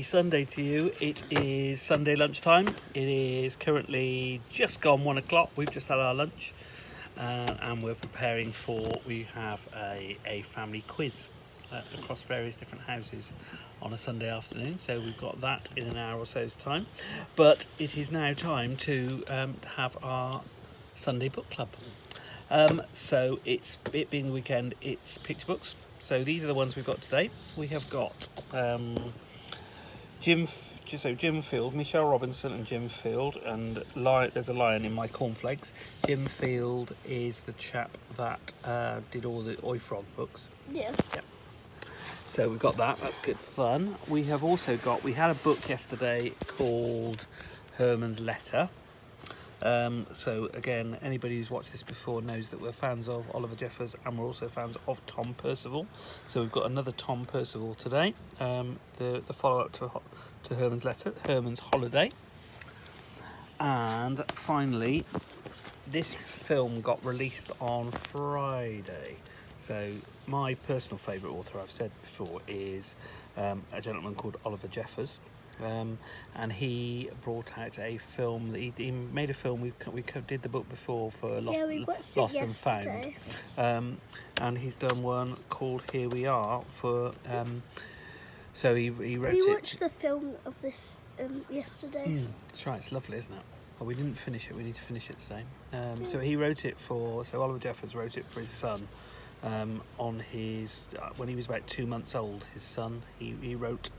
Sunday to you. It is Sunday lunchtime. It is currently just gone 1 o'clock. We've just had our lunch and we're preparing we have a family quiz across various different houses on a Sunday afternoon. So we've got that in an hour or so's time. But it is now time to have our Sunday book club. So it being the weekend, it's picture books. So these are the ones we've got today. We have got Jim Field, Michelle Robinson and Jim Field, and there's a lion in my cornflakes. Jim Field is the chap that did all the Oi Frog books. Yeah. Yep. So we've got that, that's good fun. We have also we had a book yesterday called Herman's Letter. So again, anybody who's watched this before knows that we're fans of Oliver Jeffers and we're also fans of Tom Percival. So we've got another Tom Percival today, the follow-up to Herman's Letter, Herman's Holiday. And finally, this film got released on Friday. So my personal favourite author, I've said before, is a gentleman called Oliver Jeffers. And he brought out a film. He made a film. We did the book before for Lost and Found. And he's done one called Here We Are for. So he wrote it. We watched the film of this yesterday. That's right. It's lovely, isn't it? Well, we didn't finish it. We need to finish it today. So he wrote it for. So Oliver Jeffers wrote it for his son. On his when he was about 2 months old, his son. He wrote.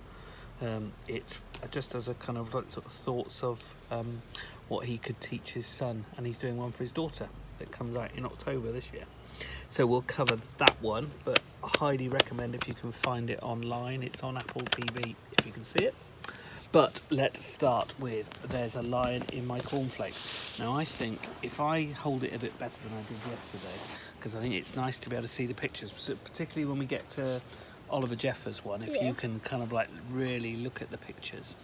It just as a kind of sort of thoughts of what he could teach his son, and he's doing one for his daughter that comes out in October this year. So we'll cover that one, but I highly recommend if you can find it online. It's on Apple TV if you can see it. But let's start with There's a Lion in My Cornflakes. Now I think if I hold it a bit better than I did yesterday, because I think it's nice to be able to see the pictures, particularly when we get to Oliver Jeffers one, if you can kind of like really look at the pictures.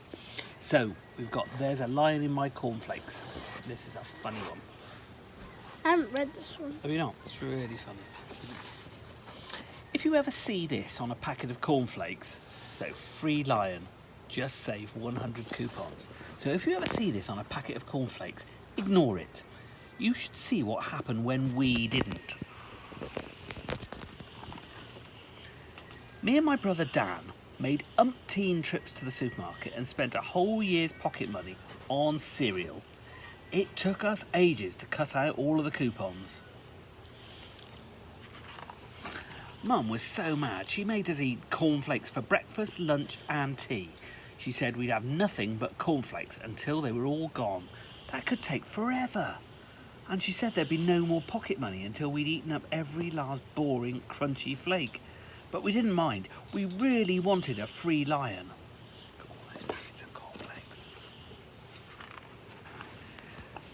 So we've got There's a Lion in My Cornflakes. This is a funny one. I haven't read this one. Have you not? It's really funny. If you ever see this on a packet of cornflakes, so free lion, just save 100 coupons. So if you ever see this on a packet of cornflakes, ignore it. You should see what happened when we didn't. Me and my brother Dan made umpteen trips to the supermarket and spent a whole year's pocket money on cereal. It took us ages to cut out all of the coupons. Mum was so mad, she made us eat cornflakes for breakfast, lunch and tea. She said we'd have nothing but cornflakes until they were all gone. That could take forever. And she said there'd be no more pocket money until we'd eaten up every last boring, crunchy flake. But we didn't mind. We really wanted a free lion. Look at all those packets of cornflakes.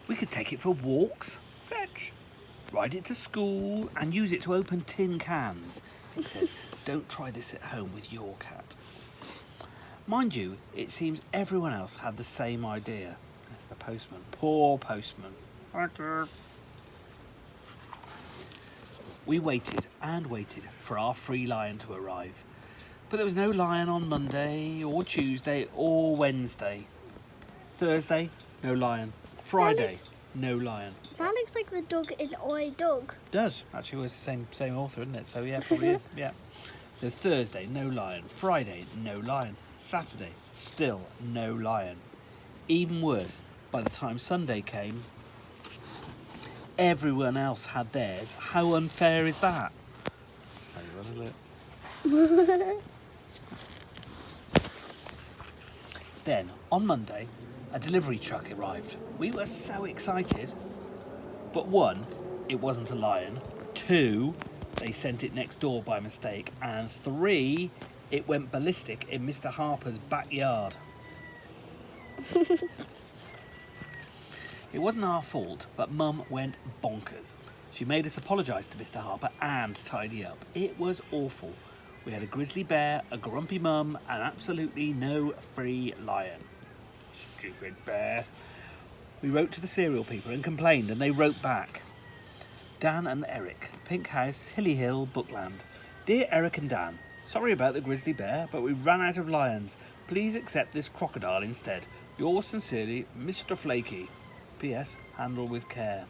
We could take it for walks, fetch, ride it to school and use it to open tin cans. It says, don't try this at home with your cat. Mind you, it seems everyone else had the same idea. That's the postman. Poor postman. We waited and waited for our free lion to arrive. But there was no lion on Monday or Tuesday or Wednesday. Thursday, no lion. Friday, no lion. That looks like the dog in Oi Dog. Does. Actually was the same author, isn't it? So yeah, probably is. Yeah. So Thursday, no lion. Friday, no lion. Saturday, still no lion. Even worse, by the time Sunday came, everyone else had theirs. How unfair is that? Then, on Monday, a delivery truck arrived. We were so excited. But 1, it wasn't a lion. 2, they sent it next door by mistake. And 3, it went ballistic in Mr. Harper's backyard. It wasn't our fault, but Mum went bonkers. She made us apologise to Mr. Harper and tidy up. It was awful. We had a grizzly bear, a grumpy mum, and absolutely no free lion. Stupid bear. We wrote to the cereal people and complained, and they wrote back. Dan and Eric, Pink House, Hilly Hill, Bookland. Dear Eric and Dan, sorry about the grizzly bear, but we ran out of lions. Please accept this crocodile instead. Yours sincerely, Mr. Flaky. P.S. Handle with care.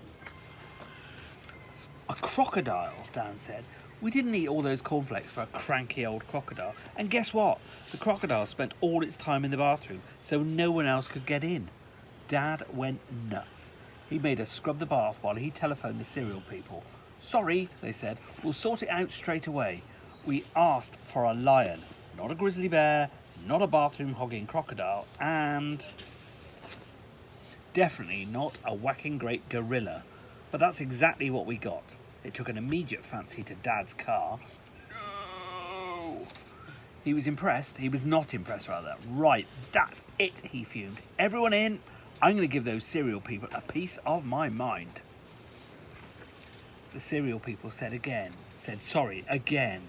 A crocodile, Dan said. We didn't eat all those cornflakes for a cranky old crocodile. And guess what? The crocodile spent all its time in the bathroom, so no one else could get in. Dad went nuts. He made us scrub the bath while he telephoned the cereal people. Sorry, they said, we'll sort it out straight away. We asked for a lion, not a grizzly bear, not a bathroom hogging crocodile, and definitely not a whacking great gorilla. But that's exactly what we got. It took an immediate fancy to Dad's car. No! He was impressed. He was not impressed, rather. Right, that's it, he fumed. Everyone in. I'm going to give those cereal people a piece of my mind. The cereal people said sorry again.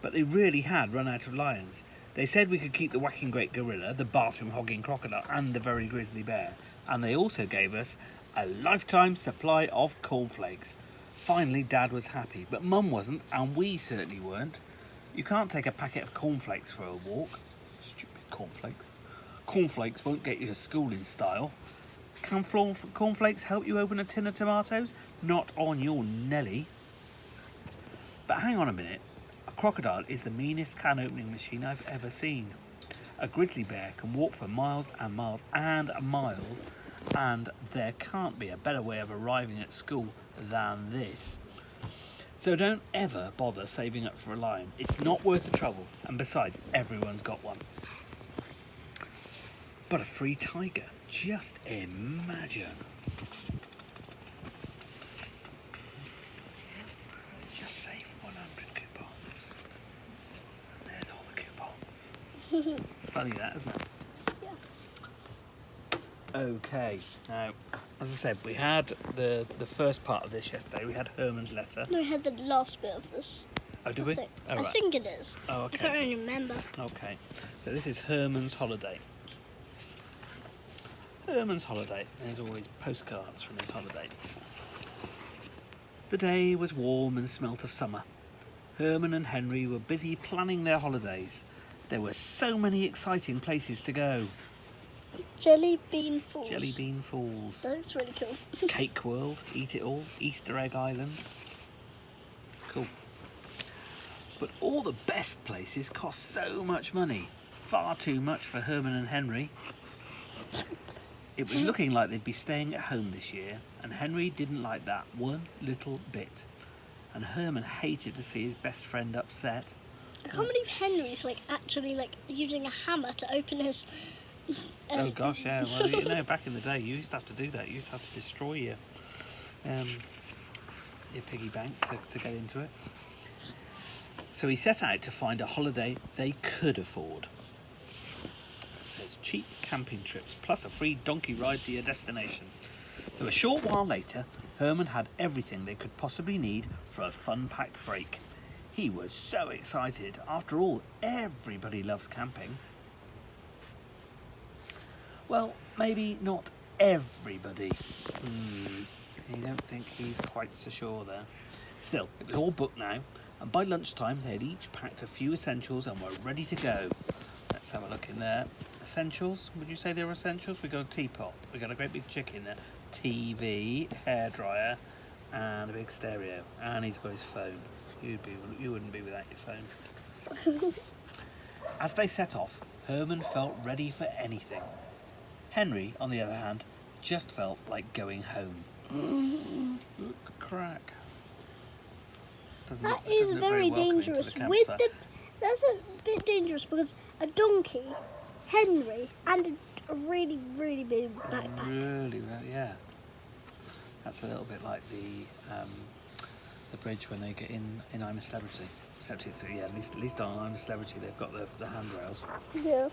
But they really had run out of lions. They said we could keep the whacking great gorilla, the bathroom hogging crocodile, and the very grizzly bear. And they also gave us a lifetime supply of cornflakes. Finally, Dad was happy, but Mum wasn't, and we certainly weren't. You can't take a packet of cornflakes for a walk. Stupid cornflakes. Cornflakes won't get you to school in style. Can cornflakes help you open a tin of tomatoes? Not on your Nelly. But hang on a minute. A crocodile is the meanest can opening machine I've ever seen. A grizzly bear can walk for miles and miles and miles, and there can't be a better way of arriving at school than this. So don't ever bother saving up for a lion. It's not worth the trouble, and besides, everyone's got one. But a free tiger, just imagine. Just save 100 coupons. There's all the coupons. It's funny that, isn't it? Okay, now, as I said, we had the first part of this yesterday. We had Herman's letter. No, we had the last bit of this. Oh, did we? Oh, right. I think it is. Oh, I can't okay. really remember. Okay, so this is Herman's holiday. Herman's holiday. There's always postcards from his holiday. The day was warm and smelt of summer. Herman and Henry were busy planning their holidays. There were so many exciting places to go. Jelly Bean Falls. Jelly Bean Falls. That looks really cool. Cake World, Eat It All, Easter Egg Island. Cool. But all the best places cost so much money. Far too much for Herman and Henry. It was looking like they'd be staying at home this year, and Henry didn't like that one little bit. And Herman hated to see his best friend upset. I can't believe Henry's actually using a hammer to open his. Oh gosh, yeah. Well, you know, back in the day, you used to have to do that. You used to have to destroy your piggy bank to get into it. So he set out to find a holiday they could afford. It says cheap camping trips plus a free donkey ride to your destination. So a short while later, Herman had everything they could possibly need for a fun-packed break. He was so excited. After all, everybody loves camping. Well, maybe not everybody. I don't think he's quite so sure there. Still, it was all booked now, and by lunchtime they had each packed a few essentials and were ready to go. Let's have a look in there. Essentials? Would you say they were essentials? We got a teapot. We got a great big chicken there. TV, hairdryer, and a big stereo. And he's got his phone. You wouldn't be without your phone. As they set off, Herman felt ready for anything. Henry, on the other hand, just felt like going home. Look, crack. That is very dangerous. That's a bit dangerous because a donkey, Henry, and a really, really big backpack. Really, yeah. That's a little bit like the bridge when they get in I'm a Celebrity. Except it's, yeah, at least on I'm a Celebrity they've got the handrails. Yeah.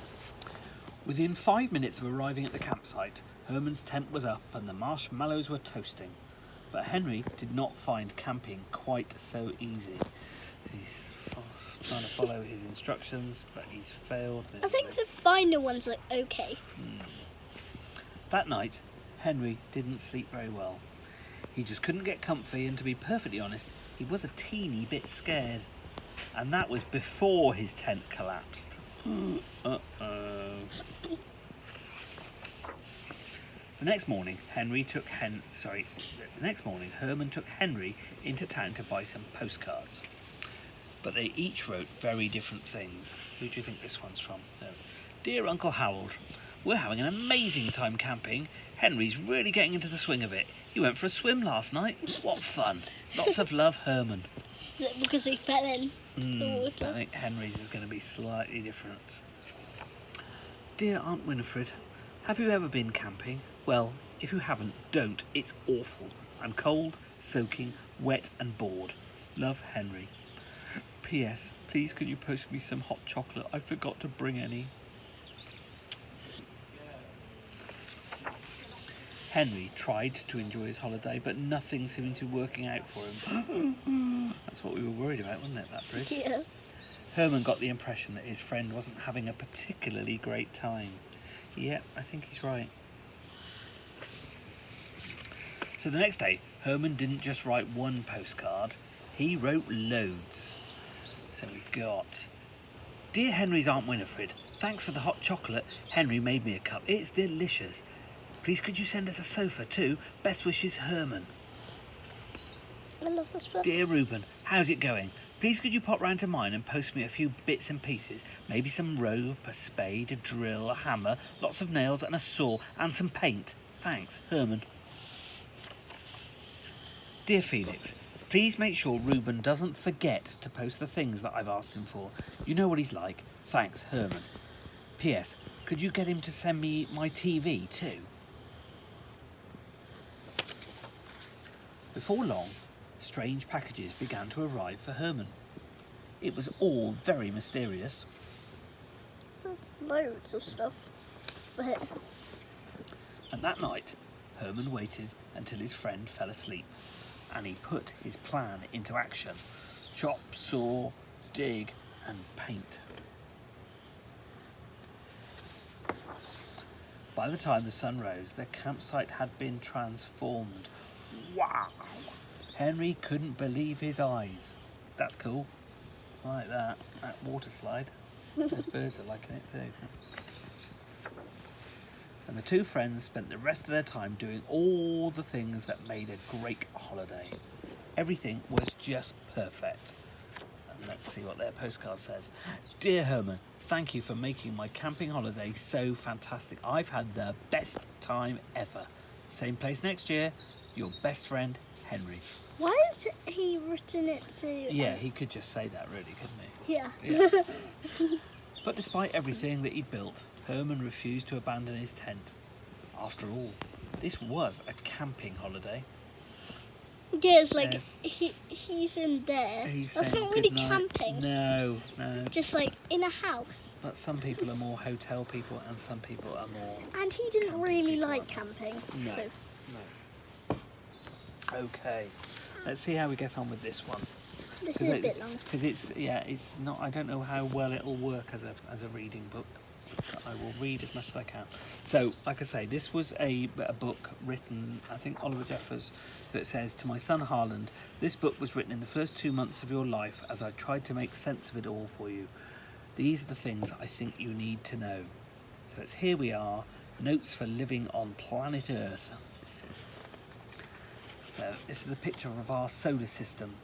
Within 5 minutes of arriving at the campsite, Herman's tent was up and the marshmallows were toasting. But Henry did not find camping quite so easy. He's trying to follow his instructions, but he's failed. I think the final ones look okay. That night, Henry didn't sleep very well. He just couldn't get comfy, and to be perfectly honest, he was a teeny bit scared. And that was before his tent collapsed. Uh-oh. The next morning, Herman took Henry into town to buy some postcards. But they each wrote very different things. Who do you think this one's from? So, Dear Uncle Harold, we're having an amazing time camping. Henry's really getting into the swing of it. He went for a swim last night. What fun. Lots of love, Herman. Because he fell in the water. I think Henry's is going to be slightly different. Dear Aunt Winifred, have you ever been camping? Well, if you haven't, don't. It's awful. I'm cold, soaking, wet and bored. Love, Henry. P.S. Please could you post me some hot chocolate? I forgot to bring any. Henry tried to enjoy his holiday, but nothing seemed to be working out for him. That's what we were worried about, wasn't it, that Briz? Yeah. Herman got the impression that his friend wasn't having a particularly great time. Yeah, I think he's right. So the next day, Herman didn't just write one postcard, he wrote loads. So we've got, Dear Henry's Aunt Winifred, thanks for the hot chocolate. Henry made me a cup. It's delicious. Please could you send us a sofa too? Best wishes, Herman. I love this one. Dear Reuben, how's it going? Please could you pop round to mine and post me a few bits and pieces? Maybe some rope, a spade, a drill, a hammer, lots of nails and a saw and some paint. Thanks, Herman. Dear Felix, please make sure Reuben doesn't forget to post the things that I've asked him for. You know what he's like. Thanks, Herman. P.S. Could you get him to send me my TV too? Before long, strange packages began to arrive for Herman. It was all very mysterious. There's loads of stuff for him. And that night, Herman waited until his friend fell asleep, and he put his plan into action. Chop, saw, dig, and paint. By the time the sun rose, their campsite had been transformed. Wow! Henry couldn't believe his eyes. That's cool. I like that. That water slide. Those birds are liking it too. And the two friends spent the rest of their time doing all the things that made a great holiday. Everything was just perfect. And let's see what their postcard says. Dear Herman, thank you for making my camping holiday so fantastic. I've had the best time ever. Same place next year. Your best friend, Henry. Why has he written it to... Yeah, he could just say that really, couldn't he? Yeah. Yeah. But despite everything that he'd built, Herman refused to abandon his tent. After all, this was a camping holiday. Yeah, it's like Yes. he's in there. He's That's saying not really goodnight. camping. No. Just like in a house. But some people are more hotel people and some people are more... And he didn't Camping really people like are- camping. No. So No. Okay. Let's see how we get on with this one. this is a bit long. Because it's not. I don't know how well it'll work as a reading book. But I will read as much as I can. So, like I say, this was a book written, I think Oliver Jeffers, that says, to my son Harland, this book was written in the first 2 months of your life as I tried to make sense of it all for you. These are the things I think you need to know. So it's Here We Are, Notes for Living on Planet Earth. So this is a picture of our solar system,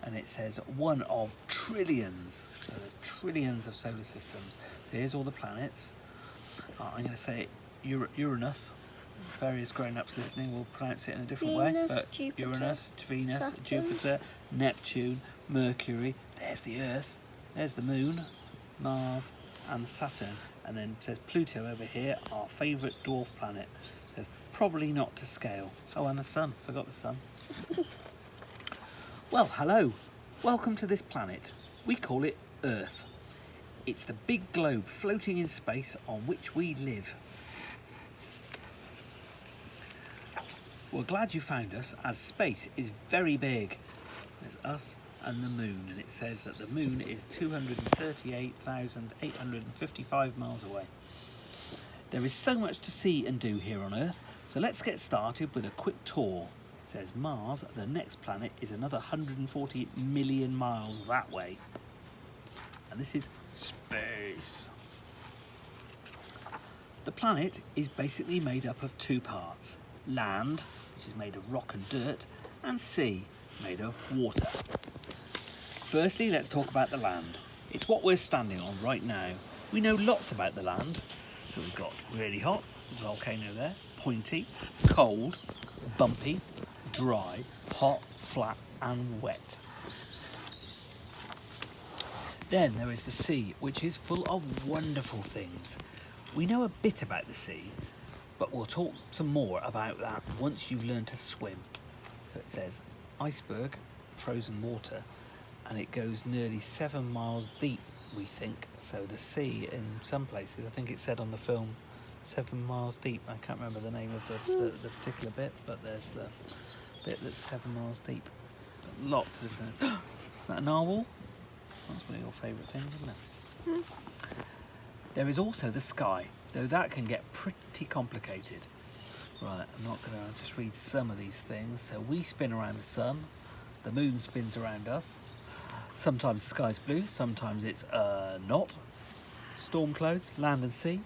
and it says one of trillions. So there's trillions of solar systems. Here's all the planets. I'm going to say Uranus. Various grown-ups listening will pronounce it in a different way. Venus, But Jupiter, Uranus, Venus, Saturn. Jupiter, Neptune, Mercury. There's the Earth. There's the Moon, Mars, and Saturn. And then it says Pluto over here, our favourite dwarf planet. It says probably not to scale. Oh, and the Sun. Forgot the Sun. Well, hello. Welcome to this planet. We call it Earth. It's the big globe floating in space on which we live. We're glad you found us, as space is very big. There's us and the moon, and it says that the moon is 238,855 miles away. There is so much to see and do here on Earth, so let's get started with a quick tour. It says Mars, the next planet, is another 140 million miles that way. And this is space. The planet is basically made up of two parts. Land, which is made of rock and dirt, and sea, made of water. Firstly, let's talk about the land. It's what we're standing on right now. We know lots about the land. So we've got really hot, volcano there, pointy, cold, bumpy, dry, hot, flat and wet. Then there is the sea, which is full of wonderful things. We know a bit about the sea, but we'll talk some more about that once you've learned to swim. So it says iceberg, frozen water, and it goes nearly 7 miles deep, we think. So the sea in some places, I think it said on the film, 7 miles deep. I can't remember the name of the particular bit, but there's the bit that's 7 miles deep. But lots of different... Is that a narwhal? That's one of your favourite things, isn't it? There is also the sky, though that can get pretty complicated. Right, I'm not going to just read some of these things. So we spin around the sun, the moon spins around us. Sometimes the sky's blue, sometimes it's not. Storm clouds, land and sea,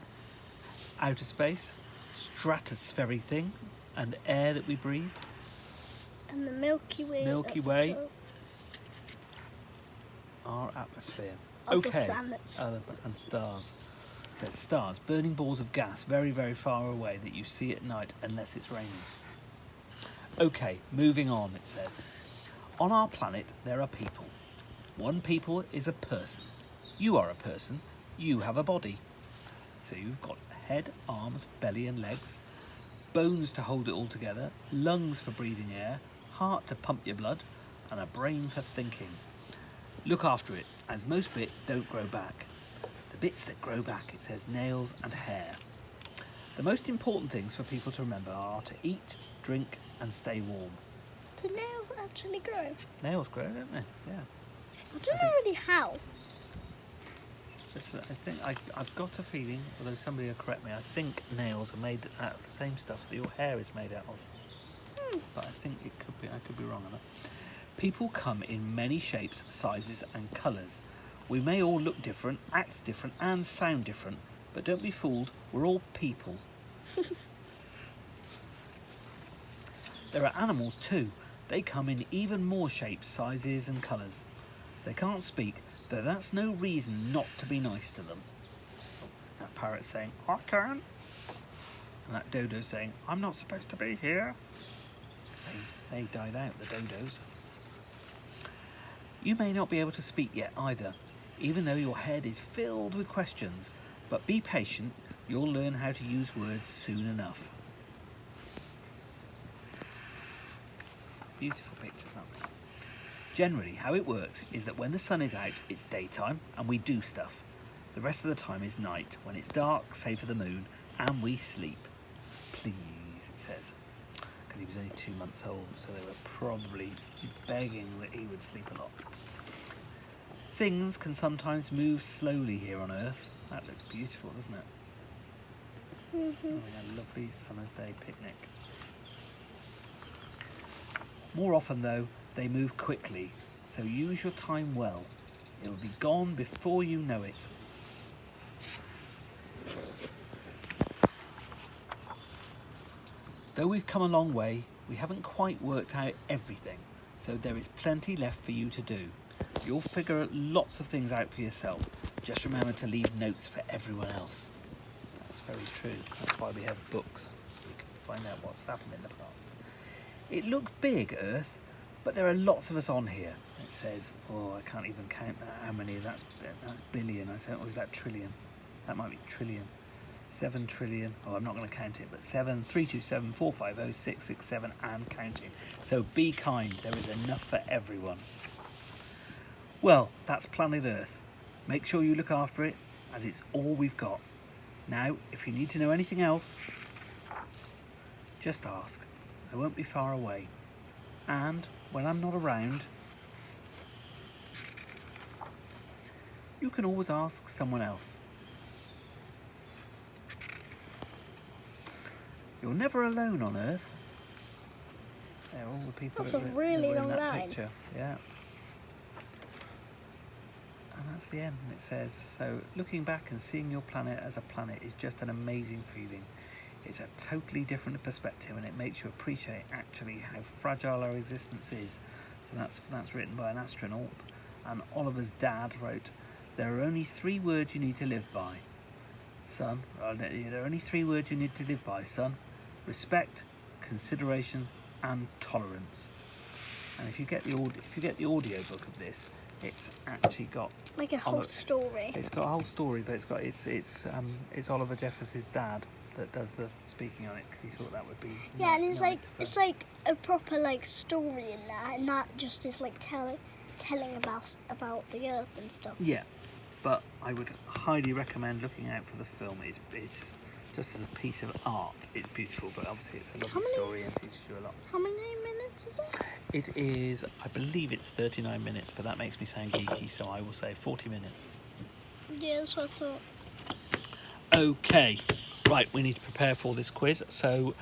outer space, stratospheric thing, and air that we breathe. And the Milky Way. Milky Way. Our atmosphere. Other planets. And stars. It says stars, burning balls of gas very, very far away that you see at night unless it's raining. Okay, moving on, it says. On our planet, there are people. One people is a person. You are a person. You have a body. So you've got a head, arms, belly and legs, bones to hold it all together, lungs for breathing air, heart to pump your blood, and a brain for thinking. Look after it, as most bits don't grow back. The bits that grow back, it says nails and hair. The most important things for people to remember are to eat, drink and stay warm. Do nails actually grow? Nails grow, don't they? Yeah. I don't know really how. I think I've got a feeling, although somebody will correct me, I think nails are made out of the same stuff that your hair is made out of. But I think I could be wrong on that. People come in many shapes, sizes and colours. We may all look different, act different and sound different, but don't be fooled, we're all people. There are animals too. They come in even more shapes, sizes and colours. They can't speak, though that's no reason not to be nice to them. That parrot's saying, I can. And that dodo's saying, I'm not supposed to be here. They died out, the dodos. You may not be able to speak yet either, even though your head is filled with questions, but be patient, you'll learn how to use words soon enough. Beautiful pictures, aren't they? Generally, how it works is that when the sun is out, it's daytime and we do stuff. The rest of the time is night, when it's dark, save for the moon, and we sleep. Please, it says. Because he was only 2 months old, so they were probably begging that he would sleep a lot. Things can sometimes move slowly here on Earth. That looks beautiful, doesn't it? Oh, a lovely summer's day picnic. More often, though, they move quickly, so use your time well. It'll be gone before you know it. Though we've come a long way, we haven't quite worked out everything, so there is plenty left for you to do. You'll figure lots of things out for yourself. Just remember to leave notes for everyone else. That's very true. That's why we have books, so we can find out what's happened in the past. It looks big, Earth, but there are lots of us on here. It says, I can't even count that. How many? That's billion. I said, or is that trillion? That might be trillion. 7 trillion. I'm not going to count it, but 7, 3, 2, 7, 4, 5, 0, 6, 6, 7, and counting. So be kind. There is enough for everyone. Well, that's planet Earth. Make sure you look after it, as it's all we've got. Now, if you need to know anything else, just ask. I won't be far away. And when I'm not around, you can always ask someone else. You're never alone on Earth. They're all the people That's that a really were in long that line. picture. Yeah. And that's the end. It says, so looking back and seeing your planet as a planet is just an amazing feeling. It's a totally different perspective, and it makes you appreciate actually how fragile our existence is. So that's written by an astronaut. And Oliver's dad wrote, there are only 3 words you need to live by, son. There are only 3 words you need to live by, son. Respect, consideration, and tolerance. And if you get the audio book of this, it's actually got like a whole story. It's got a whole story, but it's Oliver Jeffers' dad that does the speaking on it, because he thought that would be and it's like a proper like story in there, and not just is like telling about the Earth and stuff. Yeah, but I would highly recommend looking out for the film. It's just as a piece of art, it's beautiful, but obviously it's a lovely story and teaches you a lot. How many minutes is it? It is, I believe it's 39 minutes, but that makes me sound geeky, so I will say 40 minutes. Yeah, that's what I thought. Okay, right, we need to prepare for this quiz. So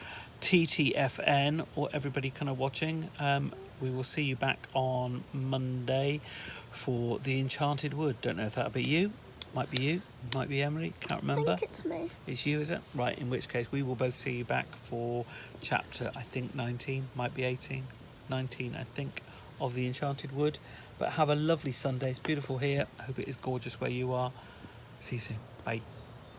TTFN, or everybody kind of watching, we will see you back on Monday for The Enchanted Wood. Don't know if that'll be you. Might be you, might be Emily, can't remember. I think it's me. It's you, is it? Right, in which case we will both see you back for chapter, I think 19, might be 18, 19, I think, of The Enchanted Wood. But have a lovely Sunday. It's beautiful here. I hope it is gorgeous where you are. See you soon. Bye.